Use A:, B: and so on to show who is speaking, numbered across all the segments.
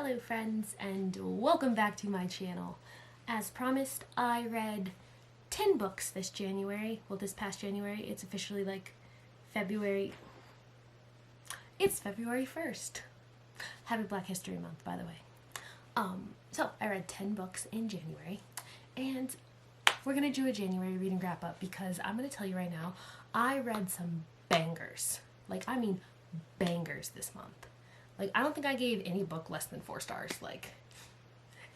A: Hello friends and welcome back to my channel. As promised, I read 10 books this January. Well, this past January. It's officially like February. It's February 1st. Happy Black History Month, by the way. So I read 10 books in January and we're gonna do a January reading wrap up because I'm gonna tell you right now, I read some bangers. I mean bangers this month. I don't think I gave any book less than 4 stars.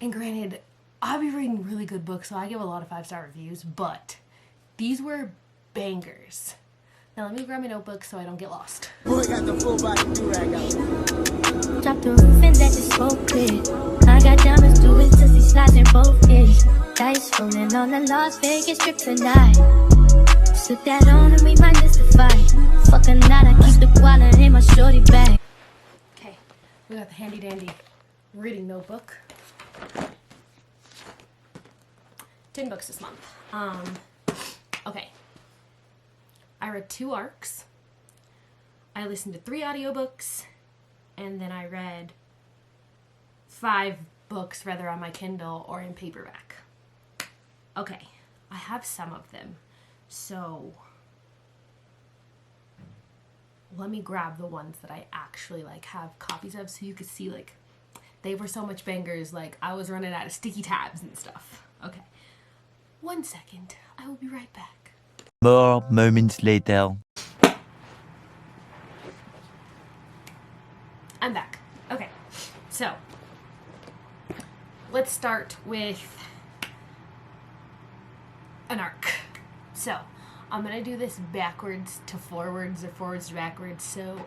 A: And granted, I'll be reading really good books, so I give a lot of 5-star reviews, but these were bangers. Now let me grab my notebook so I don't get lost.
B: Boy got the full body do-rag out.
C: Drop the roof and let the smoke clear. I got diamonds doing tootsie slides in both ears. Dice rolling on the Las Vegas strip tonight. Slip that on and we might miss the fight. Fuck a night, I keep the guala in my shorty bag.
A: Okay, we got the handy dandy reading notebook. 10 books this month. Okay. I read 2 arcs. I listened to 3 audiobooks. And then I read 5 books, whether on my Kindle or in paperback. Okay, I have some of them. So let me grab the ones that I actually have copies of so you could see they were so much bangers, I was running out of sticky tabs and stuff. Okay. 1 second. I will be right back.
D: More moments later.
A: I'm back. Okay. So let's start with an arc. So I'm gonna do this backwards to forwards or forwards to backwards, so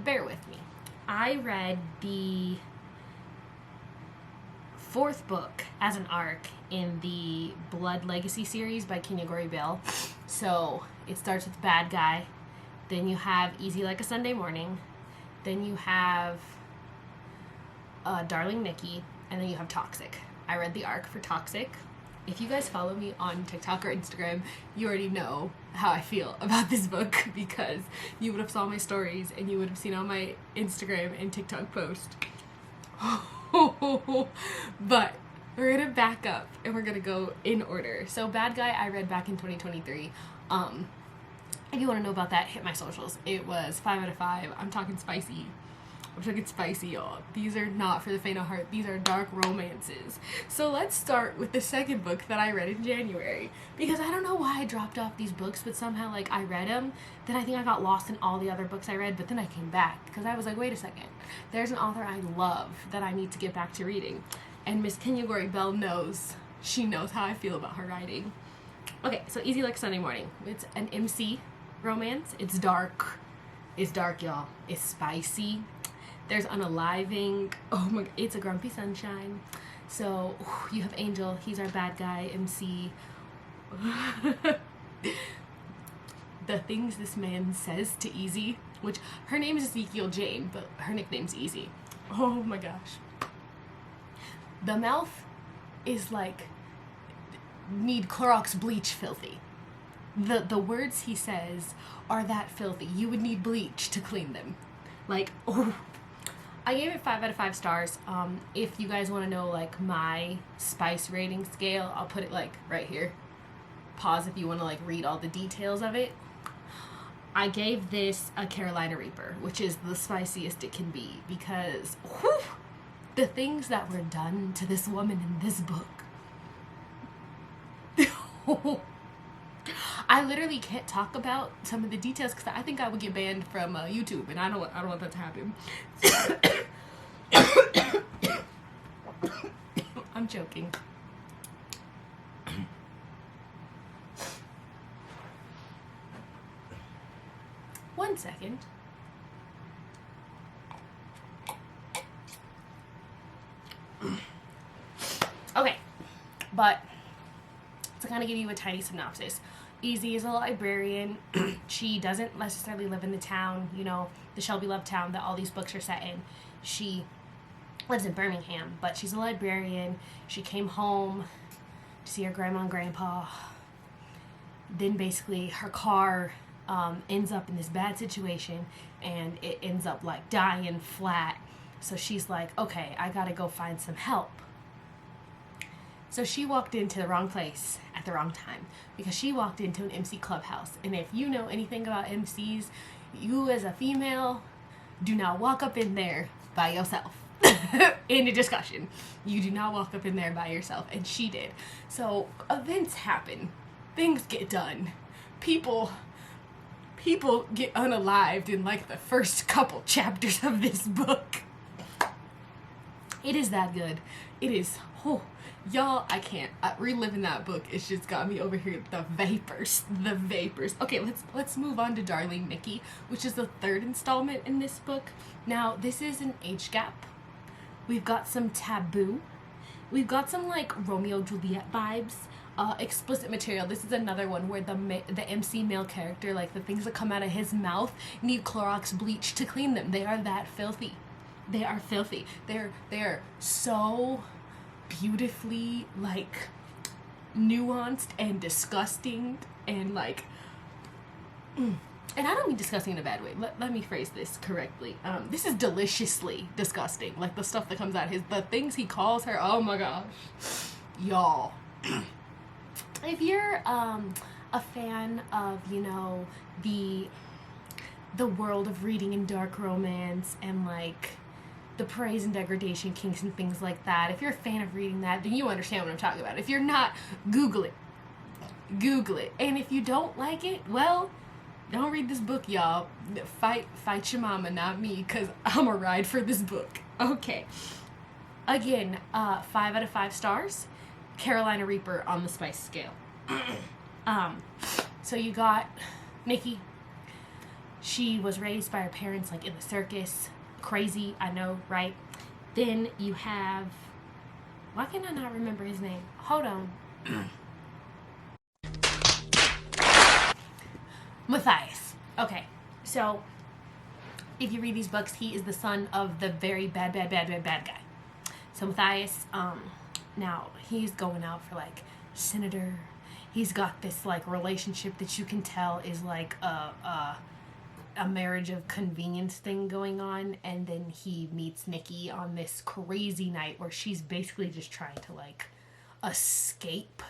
A: bear with me. I read the 4th book as an arc in the Blood Legacy series by Kinyagori Bill. So it starts with Bad Guy, then you have Easy Like a Sunday Morning, then you have Darling Nikki, and then you have Toxic. I read the arc for Toxic. If you guys follow me on TikTok or Instagram, you already know how I feel about this book because you would have saw my stories and you would have seen on my Instagram and TikTok post. But we're gonna back up and we're gonna go in order. So Bad Guy I read back in 2023. If you want to know about that, hit my socials. It was 5 out of 5. I'm talking spicy. I'm talking spicy, y'all. These are not for the faint of heart. These are dark romances. So let's start with the 2nd book that I read in January. Because I don't know why I dropped off these books, but somehow, I read them. Then I think I got lost in all the other books I read, but then I came back. Because I was like, wait a second. There's an author I love that I need to get back to reading. And Miss Kinyagori Bell knows. She knows how I feel about her writing. Okay, so Easy Like Sunday Morning. It's an MC romance. It's dark. It's dark, y'all. It's spicy. There's unaliving. Oh my, it's a grumpy sunshine. So you have Angel. He's our bad guy MC. The things this man says to Easy, which her name is Ezekiel Jane, but her nickname's Easy. Oh my gosh. The mouth is need Clorox bleach filthy. The words he says are that filthy. You would need bleach to clean them. Oh. I gave it 5 out of 5 stars. If you guys want to know my spice rating scale, I'll put it right here. Pause if you want to read all the details of it. I gave this a Carolina Reaper, which is the spiciest it can be because whew, the things that were done to this woman in this book. I literally can't talk about some of the details because I think I would get banned from YouTube, and I don't want that to happen. I'm joking. One second. Okay, but to kind of give you a tiny synopsis. Easy is a librarian. She doesn't necessarily live in the town, the Shelby Love town that all these books are set in. She lives in Birmingham, but she's a librarian. She came home to see her grandma and grandpa. Then basically her car ends up in this bad situation and it ends up dying flat. So she's like, okay, I gotta go find some help. So she walked into the wrong place at the wrong time, because she walked into an MC clubhouse. And if you know anything about MCs, you as a female do not walk up in there by yourself in a discussion. You do not walk up in there by yourself, and she did. So events happen, things get done, people get unalived in like the first couple chapters of this book. It is that good. It is, oh, y'all, I can't. Reliving that book, it's just got me over here. The vapors. Okay, let's move on to Darling Nikki, which is the third installment in this book. Now, this is an age gap. We've got some taboo. We've got some like Romeo Juliet vibes. Explicit material. This is another one where the MC male character, like the things that come out of his mouth, need Clorox bleach to clean them. They are that filthy. They are filthy. They're so beautifully like nuanced and disgusting and like and I don't mean disgusting in a bad way. Let me phrase this correctly. This is deliciously disgusting. Like the stuff that comes out the things he calls her. Oh my gosh, y'all. If you're a fan of, you know, the world of reading and dark romance and like the praise and degradation kinks and things like that, if you're a fan of reading that, then you understand what I'm talking about. If you're not, Google it. And if you don't like it, well, don't read this book, y'all. Fight your mama, not me, because I'm a ride for this book. Okay. Again, 5 out of 5 stars. Carolina Reaper on the spice scale. So you got Nikki. She was raised by her parents like in the circus. Crazy, I know, right? Then you have, why can I not remember his name? Hold on. Matthias. Okay, so if you read these books, he is the son of the very bad guy. So Matthias, now he's going out for like senator. He's got this like relationship that you can tell is like a marriage of convenience thing going on, and then he meets Nikki on this crazy night where she's basically just trying to like escape,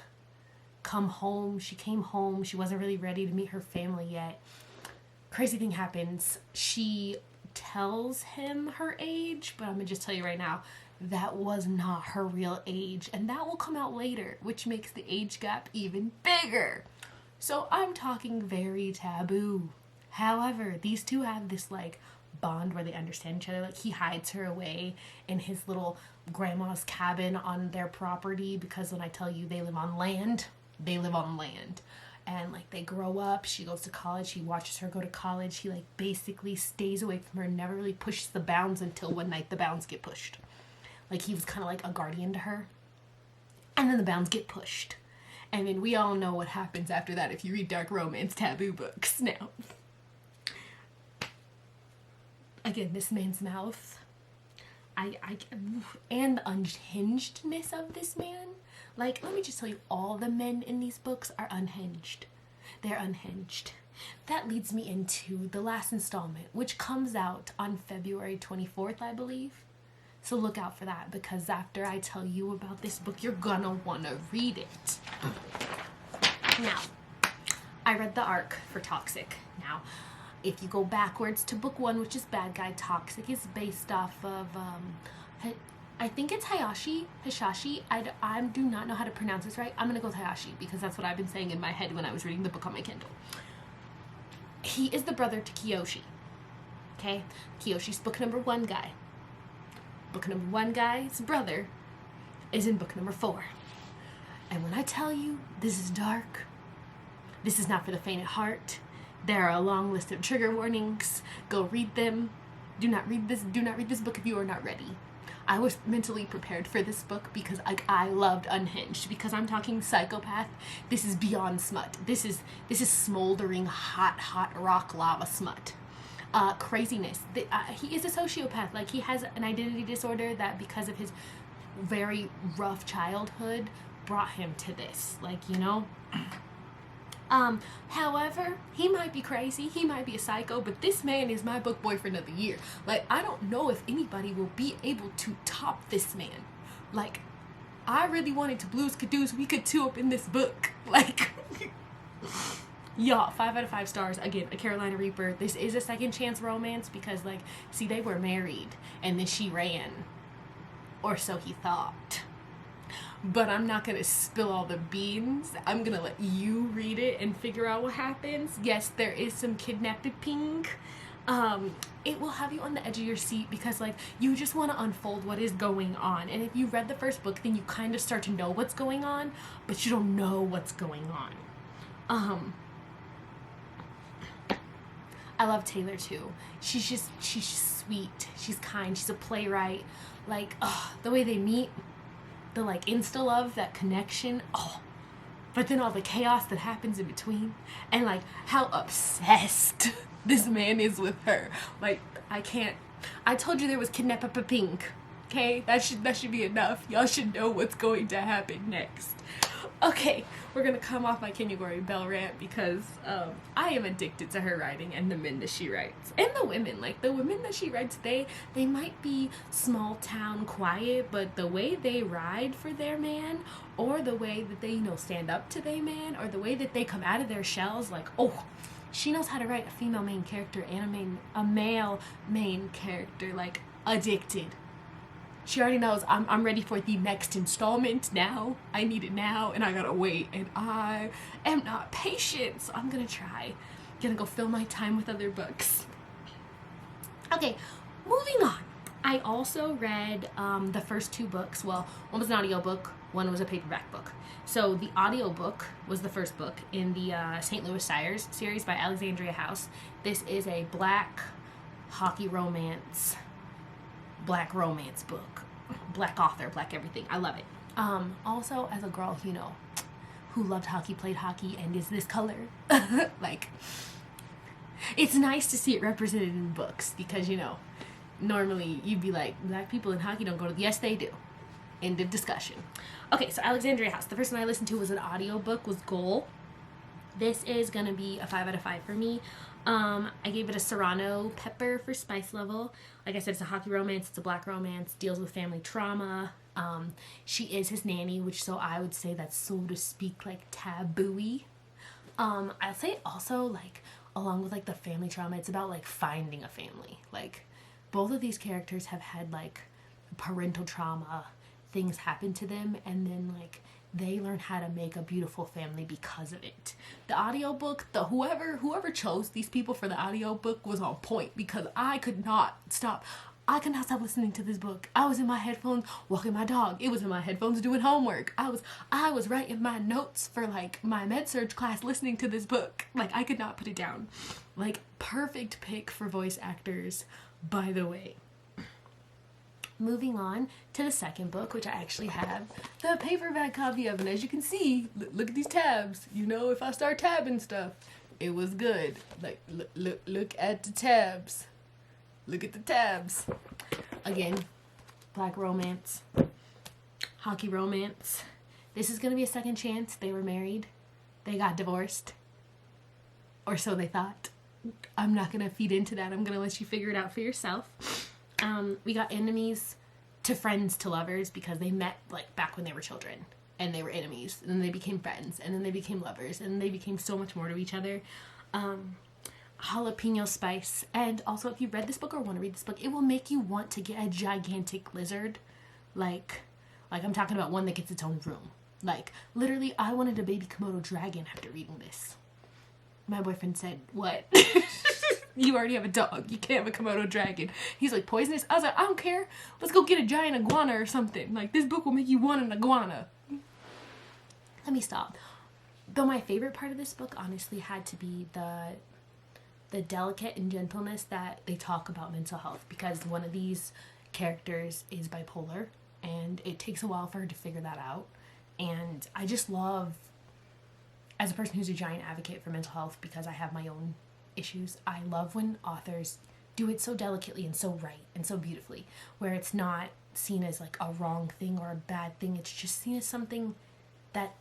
A: come home. She came home, she wasn't really ready to meet her family yet. Crazy thing happens. She tells him her age, but I'm gonna just tell you right now, that was not her real age, and that will come out later, which makes the age gap even bigger. So I'm talking very taboo. However, these two have this like bond where they understand each other. Like he hides her away in his little grandma's cabin on their property, because when I tell you they live on land, they live on land. And like they grow up, she goes to college, he watches her go to college, he like basically stays away from her, never really pushes the bounds until one night the bounds get pushed. Like he was kind of like a guardian to her, and then the bounds get pushed. And then we all know what happens after that if you read dark romance taboo books. Now, again, this man's mouth, and the unhingedness of this man. Like, let me just tell you, all the men in these books are unhinged. They're unhinged. That leads me into the last installment, which comes out on February 24th, I believe. So look out for that, because after I tell you about this book, you're gonna wanna read it. Now, I read the arc for Toxic. Now, if you go backwards to book 1, which is Bad Guy, Toxic is based off of, I think it's Hishashi. I do not know how to pronounce this right. I'm gonna go with Hayashi, because that's what I've been saying in my head when I was reading the book on my Kindle. He is the brother to Kiyoshi. Okay? Kiyoshi's book number 1 guy. Book number 1 guy's brother is in book number 4. And when I tell you this is dark, this is not for the faint of heart. There are a long list of trigger warnings. Go read them. Do not read this book if you are not ready. I was mentally prepared for this book because I loved Unhinged, because I'm talking psychopath. This is beyond smut. This is smoldering hot rock lava smut. Craziness. He is a sociopath. Like, he has an identity disorder that, because of his very rough childhood, brought him to this. Like, you know? However, he might be crazy, he might be a psycho, but this man is my book boyfriend of the year. Like, I don't know if anybody will be able to top this man. Like, I really wanted to Blues Caduce. We could two up in this book. Like, y'all, 5 out of 5 stars. Again, a Carolina Reaper. This is a second chance romance because, like, see, they were married and then she ran. Or so he thought. But I'm not going to spill all the beans. I'm going to let you read it and figure out what happens. Yes, there is some kidnapping. It will have you on the edge of your seat because, like, you just want to unfold what is going on. And if you read the first book, then you kind of start to know what's going on, but you don't know what's going on. I love Taylor too. She's just sweet. She's kind. She's a playwright. Like, the way they meet, the, like, insta love, that connection. But then all the chaos that happens in between, and, like, how obsessed this man is with her. Like, I told you there was kidnapping, okay? That should be enough. Y'all should know what's going to happen next. Okay, we're gonna come off my Kinugori Bell rant because I am addicted to her writing and the men that she writes. And the women. Like, the women that she writes, they might be small town quiet, but the way they ride for their man, or the way that they, you know, stand up to their man, or the way that they come out of their shells, like, she knows how to write a female main character and a male main character, like, addicted. She already knows I'm ready for the next installment now. I need it now, and I gotta wait, and I am not patient, so I'm gonna try. Gonna go fill my time with other books. Okay, moving on. I also read the first 2 books. Well, one was an audiobook, one was a paperback book. So the audiobook was the first book in the St. Louis Sires series by Alexandria House. This is a black hockey romance, black romance book. Black author, black everything. I love it. Also, as a girl, you know, who loved hockey, played hockey, and is this color, like, it's nice to see it represented in books because, you know, normally you'd be like, black people in hockey don't go to... Yes, they do. End of discussion. Okay, so Alexandria House. The first one I listened to was an audiobook, was Goal. This is going to be a 5 out of 5 for me. I gave it a Serrano pepper for spice level. Like I said, it's a hockey romance, it's a black romance, deals with family trauma. She is his nanny, which, so I would say that's, so to speak, like, taboo-y. I'd say also, like, along with, like, the family trauma, it's about, like, finding a family. Like, both of these characters have had, like, parental trauma, things happen to them, and then, like, they learn how to make a beautiful family because of it. The audiobook, whoever chose these people for the audiobook was on point because I could not stop listening to this book. I was in my headphones walking my dog. It was in my headphones doing homework. I was writing my notes for, like, my med-surg class listening to this book. Like, I could not put it down. Like, perfect pick for voice actors, by the way. Moving on to the second book, which I actually have the paperback copy of, and as you can see, look at these tabs. You know, if I start tabbing stuff, it was good. Like, look at the tabs. Look at the tabs. Again, black romance, hockey romance. This is gonna be a second chance. They were married. They got divorced. Or so they thought. I'm not gonna feed into that. I'm gonna let you figure it out for yourself. We got enemies to friends to lovers because they met, like, back when they were children and they were enemies, and then they became friends, and then they became lovers, and they became so much more to each other. Jalapeno spice. And also, if you read this book or want to read this book, it will make you want to get a gigantic lizard. Like I'm talking about one that gets its own room. Like, literally, I wanted a baby Komodo dragon after reading this. My boyfriend said, what? You already have a dog. You can't have a Komodo dragon. He's like, poisonous? I was like, I don't care. Let's go get a giant iguana or something. Like, this book will make you want an iguana. Let me stop. Though my favorite part of this book, honestly, had to be the delicate and gentleness that they talk about mental health. Because one of these characters is bipolar. And it takes a while for her to figure that out. And I just love, as a person who's a giant advocate for mental health, because I have my own issues, I love when authors do it so delicately and so right and so beautifully, where it's not seen as, like, a wrong thing or a bad thing. It's just seen as something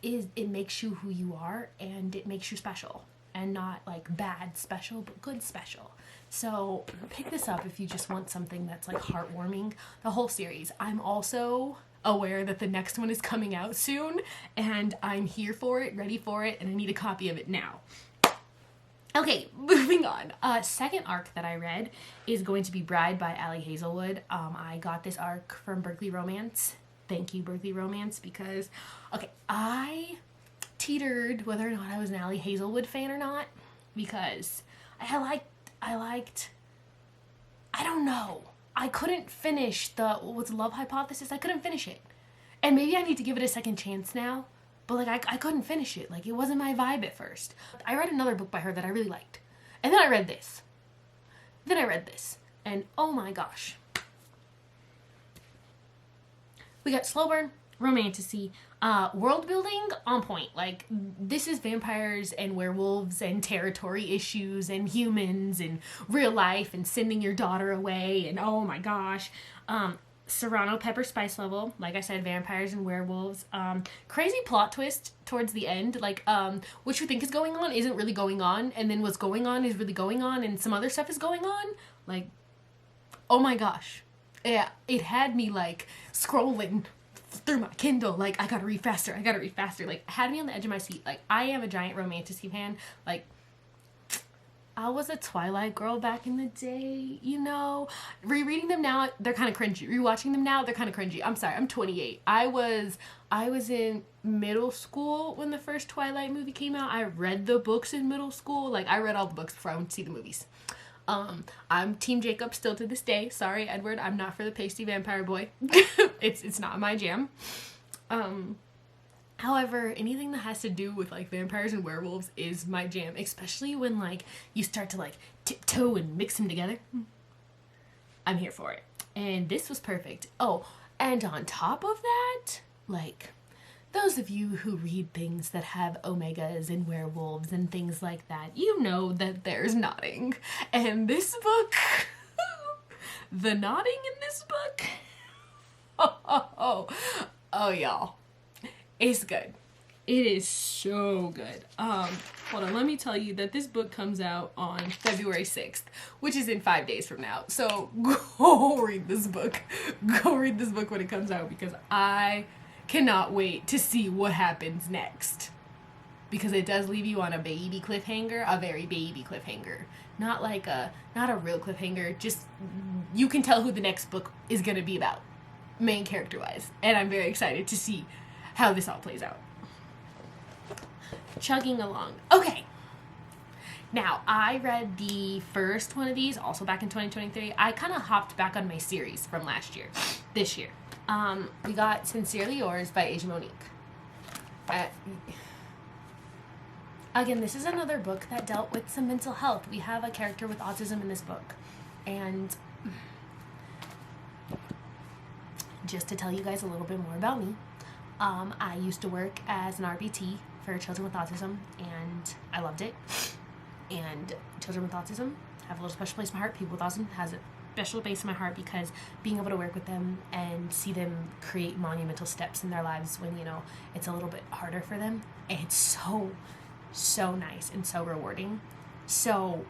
A: it makes you who you are, and it makes you special, and not like bad special, but good special. So pick this up if you just want something that's like heartwarming. The whole series. I'm also aware that the next one is coming out soon, and I'm here for it, ready for it, and I need a copy of it now. Okay, moving on. Second arc that I read is going to be Bride by Ali Hazelwood. I got this arc from Berkeley Romance. Thank you, Berkeley Romance, because, okay, I teetered whether or not I was an Ali Hazelwood fan or not, because I don't know. I couldn't finish what's Love Hypothesis? I couldn't finish it. And maybe I need to give it a second chance now. But, like, I couldn't finish it. Like, it wasn't my vibe at first. I read another book by her that I really liked. And then I read this. And, oh my gosh. We got slow burn, romantasy, world building on point. Like, this is vampires and werewolves and territory issues and humans and real life and sending your daughter away. And, oh my gosh. Serrano pepper spice level, like I said, vampires and werewolves. Crazy plot twist towards the end, like what you think is going on isn't really going on, and then what's going on is really going on, and some other stuff is going on. Like, oh my gosh, yeah, it had me like scrolling through my Kindle, like I gotta read faster, like had me on the edge of my seat. Like, I am a giant romantasy fan. Like, I was a Twilight girl back in the day, you know. Rereading them now, they're kind of cringy. Rewatching them now, they're kind of cringy. I'm sorry, I'm 28. I was in middle school when the first Twilight movie came out. I read the books in middle school. Like, I read all the books before I went to see the movies. I'm Team Jacob still to this day. Sorry, Edward, I'm not for the pasty vampire boy. It's not my jam. However, anything that has to do with like vampires and werewolves is my jam, especially when like you start to like tiptoe and mix them together. I'm here for it. And this was perfect. Oh, and on top of that, like, those of you who read things that have omegas and werewolves and things like that, you know that there's knotting. And this book, the knotting in this book, oh y'all. It's good. It is so good. Hold on, let me tell you that this book comes out on February 6th, which is in 5 days from now. So go read this book. Go read this book when it comes out, because I cannot wait to see what happens next. Because it does leave you on a baby cliffhanger, a very baby cliffhanger. Not a real cliffhanger, just you can tell who the next book is going to be about, main character-wise. And I'm very excited to see how this all plays out. Chugging along. Okay. Now, I read the first one of these, also back in 2023. I kind of hopped back on my series from this year. We got Sincerely Yours by Asia Monique. Again, this is another book that dealt with some mental health. We have a character with autism in this book. And just to tell you guys a little bit more about me, I used to work as an RBT for children with autism, and I loved it. And children with autism have a little special place in my heart. People with autism has a special place in my heart, because being able to work with them and see them create monumental steps in their lives when, you know, it's a little bit harder for them, it's so nice and so rewarding. So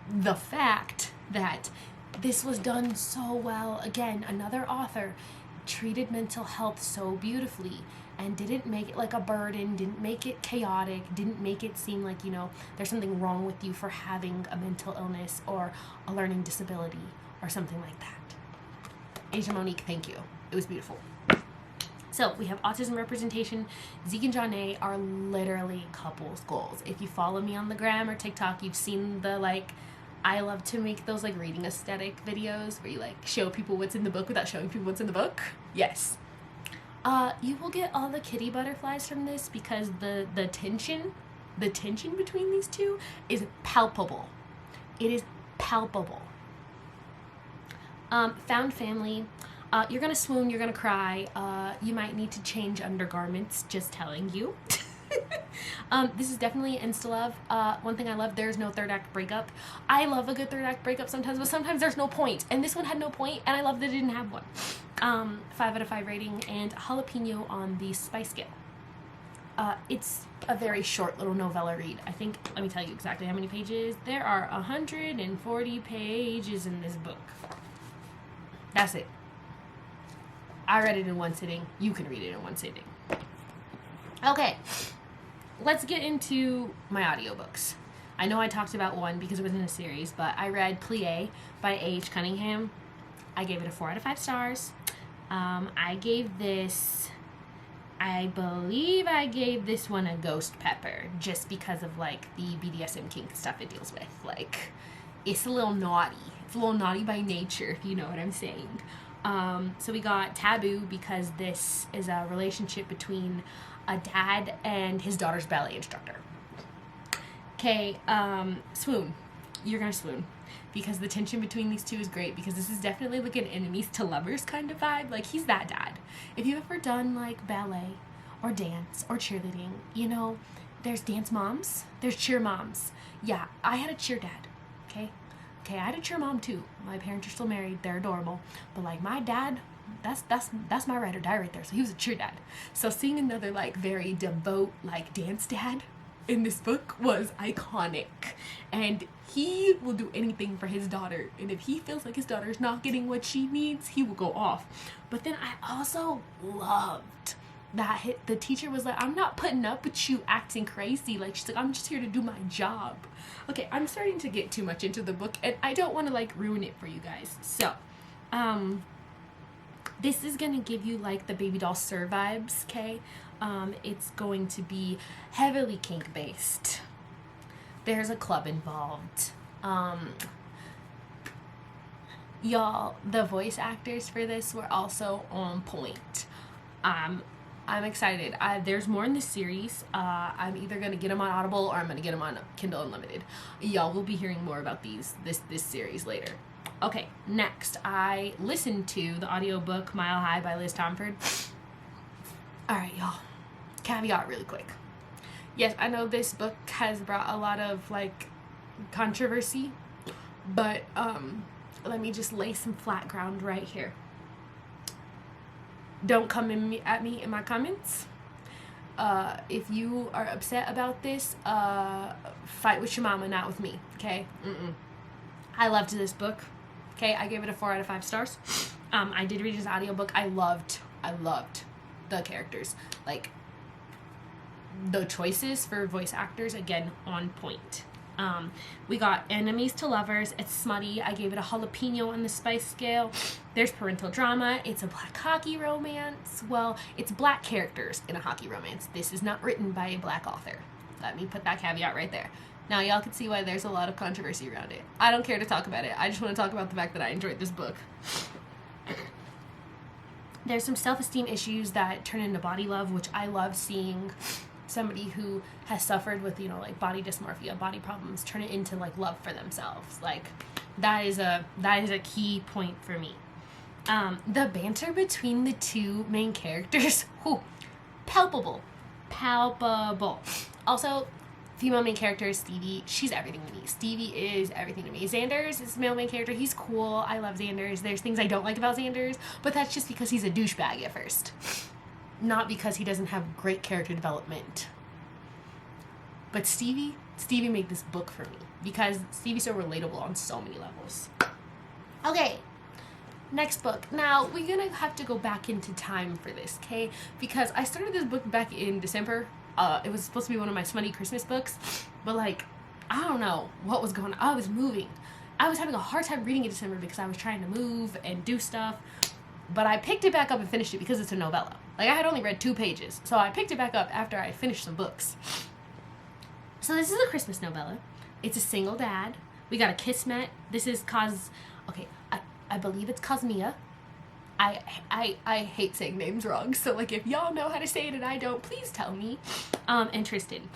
A: the fact that this was done so well, again, another author treated mental health so beautifully and didn't make it like a burden, didn't make it chaotic, didn't make it seem like, you know, there's something wrong with you for having a mental illness or a learning disability or something like that. Asia Monique, thank you. It was beautiful. So we have autism representation. Zeke and Janae are literally couples goals. If you follow me on the gram or TikTok, you've seen the like, I love to make those like reading aesthetic videos where you like show people what's in the book without showing people what's in the book. Yes. You will get all the kitty butterflies from this, because the tension between these two is palpable. It is palpable. Found family. You're gonna swoon, you're gonna cry. You might need to change undergarments, just telling you. This is definitely insta-love. One thing I love, there's no third act breakup. I love a good third act breakup sometimes, but sometimes there's no point. And this one had no point, and I love that it didn't have one. 5 out of 5 rating, and jalapeno on the spice scale. It's a very short little novella read. I think, let me tell you exactly how many pages. There are 140 pages in this book. That's it. I read it in one sitting. You can read it in one sitting. Okay, let's get into my audiobooks. I know I talked about one because it was in a series, but I read Plie by A.H. Cunningham. I gave it a 4 out of 5 stars. I believe I gave this one a ghost pepper just because of like the BDSM kink stuff it deals with. Like, it's a little naughty. It's a little naughty by nature, if you know what I'm saying. So we got Taboo because this is a relationship between a dad and his daughter's ballet instructor. Okay, Swoon. You're gonna swoon. Because the tension between these two is great, because this is definitely like an enemies to lovers kind of vibe. Like, he's that dad. If you've ever done like ballet or dance or cheerleading, you know, there's dance moms, there's cheer moms. Yeah, I had a cheer dad, okay, I had a cheer mom too. My parents are still married, they're adorable. But like my dad, that's my ride or die right there. So he was a cheer dad. So seeing another like very devout like dance dad in this book was iconic, and he will do anything for his daughter, and if he feels like his daughter is not getting what she needs, he will go off. But then I also loved that the teacher was like, I'm not putting up with you acting crazy. Like, she's like, I'm just here to do my job. Okay, I'm starting to get too much into the book, and I don't want to like ruin it for you guys. So this is gonna give you like the Baby Doll Sir vibes, okay? It's going to be heavily kink based. There's a club involved. Y'all, the voice actors for this were also on point. I'm excited. There's more in this series. I'm either gonna get them on Audible or I'm gonna get them on Kindle Unlimited. Y'all will be hearing more about this series later. Okay, next I listened to the audiobook Mile High by Liz Tomford. Alright, y'all. Caveat really quick. Yes, I know this book has brought a lot of like controversy, but let me just lay some flat ground right here. Don't come at me in my comments. If you are upset about this, fight with your mama, not with me, okay? I loved this book, okay? I gave it a 4 out of 5 stars. I did read his audiobook. I loved the characters. Like, the choices for voice actors, again, on point. We got enemies to lovers. It's smutty. I gave it a jalapeno on the spice scale. There's parental drama. It's a black hockey romance. Well, it's black characters in a hockey romance. This is not written by a black author. Let me put that caveat right there. Now, y'all can see why there's a lot of controversy around it. I don't care to talk about it. I just want to talk about the fact that I enjoyed this book. There's some self-esteem issues that turn into body love, which I love seeing somebody who has suffered with, you know, like body dysmorphia, body problems, turn it into like love for themselves. Like, that is a key point for me. The banter between the two main characters, palpable. Also, female main character is Stevie. She's everything to me. Stevie is everything to me. Xander's is male main character. He's cool. I love Xander's. There's things I don't like about Xander's, but that's just because he's a douchebag at first. Not because he doesn't have great character development. But Stevie made this book for me because Stevie's so relatable on so many levels. Okay, next book. Now, we're gonna have to go back into time for this, okay? Because I started this book back in December. It was supposed to be one of my smutty Christmas books, but like, I don't know what was going on. I was moving. I was having a hard time reading in December because I was trying to move and do stuff. But I picked it back up and finished it because it's a novella. Like, I had only read 2 pages. So I picked it back up after I finished some books. So this is a Christmas novella. It's a single dad. We got a Kismet. This is okay, I believe it's Cosmea. I hate saying names wrong. So, like, if y'all know how to say it and I don't, please tell me. And Tristan.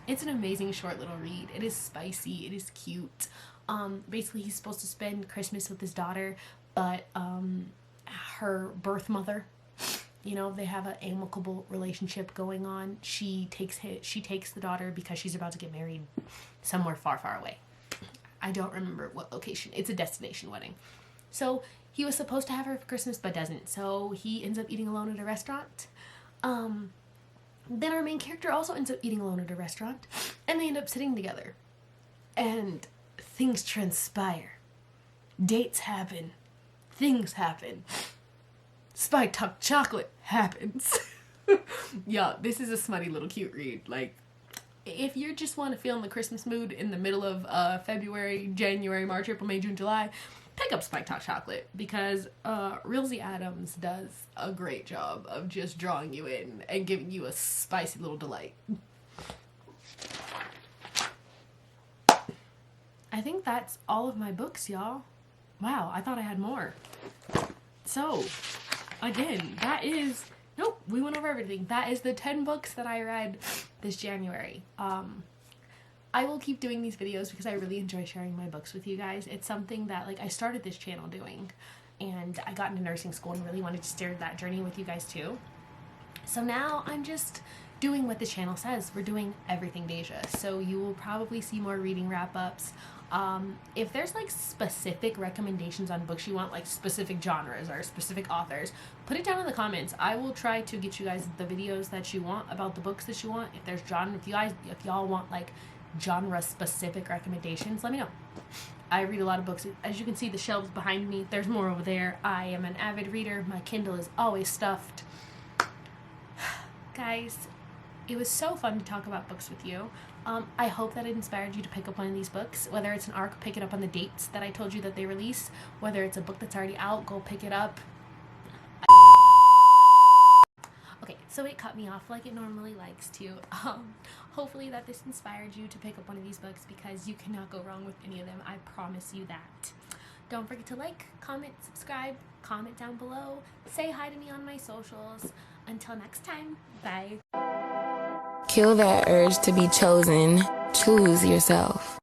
A: It's an amazing short little read. It is spicy. It is cute. Basically, he's supposed to spend Christmas with his daughter, but her birth mother, you know, they have an amicable relationship going on. She takes the daughter because she's about to get married somewhere far, far away. I don't remember what location. It's a destination wedding. So he was supposed to have her for Christmas, but doesn't. So he ends up eating alone at a restaurant. Then our main character also ends up eating alone at a restaurant, and they end up sitting together. And things transpire. Dates happen. Things happen. Spiked hot chocolate happens. Yeah, this is a smutty little cute read. Like, if you just want to feel in the Christmas mood in the middle of February, January, March, April, May, June, July, pick up Spiked Hot Chocolate, because Rilsey Adams does a great job of just drawing you in and giving you a spicy little delight. I think that's all of my books, y'all. Wow, I thought I had more. So, again, that is... Nope, we went over everything. That is the 10 books that I read this January. I will keep doing these videos because I really enjoy sharing my books with you guys. It's something that, like, I started this channel doing, and I got into nursing school and really wanted to share that journey with you guys too. So now I'm just doing what the channel says. We're doing everything Deja. So you will probably see more reading wrap-ups. If there's like specific recommendations on books you want, like specific genres or specific authors, put it down in the comments. I will try to get you guys the videos that you want about the books that you want. If there's genre, if y'all want like genre specific recommendations, let me know. I read a lot of books. As you can see, the shelves behind me, there's more over there. I am an avid reader. My Kindle is always stuffed. Guys, it was so fun to talk about books with you. I hope that it inspired you to pick up one of these books. Whether it's an ARC, pick it up on the dates that I told you that they release. Whether it's a book that's already out, go pick it up. Okay, so it cut me off like it normally likes to. Hopefully that this inspired you to pick up one of these books, because you cannot go wrong with any of them. I promise you that. Don't forget to like, comment, subscribe, comment down below. Say hi to me on my socials. Until next time, bye.
E: Kill that urge to be chosen. Choose yourself.